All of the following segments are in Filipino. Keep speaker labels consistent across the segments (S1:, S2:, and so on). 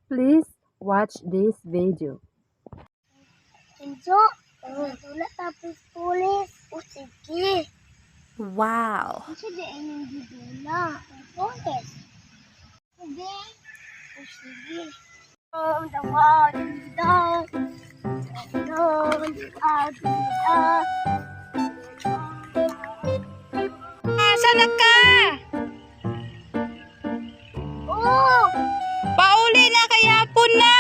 S1: Please watch this video.
S2: Enjo, tulad tapos pulis. O sige.
S1: Wow!
S2: Kasi di ay yung gidula. Pulis. Sige. O sige. The world is done.
S3: Sana ka?
S2: Oh!
S3: Pauli na kaya po na.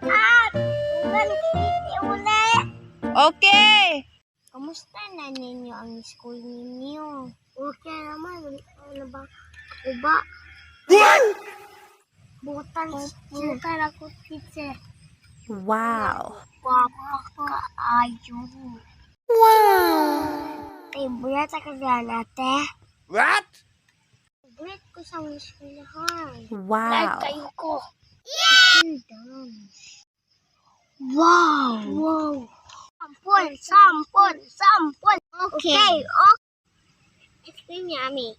S2: At! Tugan kiti ulit!
S3: Okay.
S2: Kamusta na ninyo ang school ninyo? Okay naman. Ano ba? Ako ba? Bukan ako, teacher.
S1: Wow!
S2: Guwapa ka, ayo. Favorite ka dyan, ate?
S3: What?
S2: Favorite ko sa eskwelahan.
S1: Wow!
S2: Kayo ko. Yeah! Wow! Wow! Sampol! Okay. Ice cream yummy.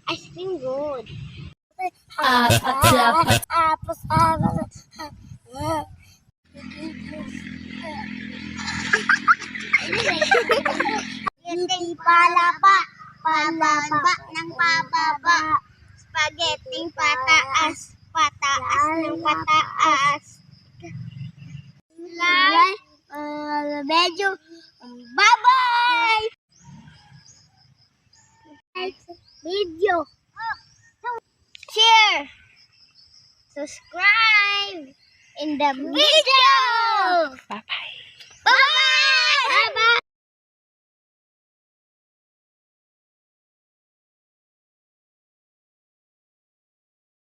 S2: Ice cream good. Spaghetti palapa ng pababa. Spaghetti pataas ng pataas. Like, medyo, bye-bye! Like video. Share. Subscribe in the video.
S3: Bye-bye.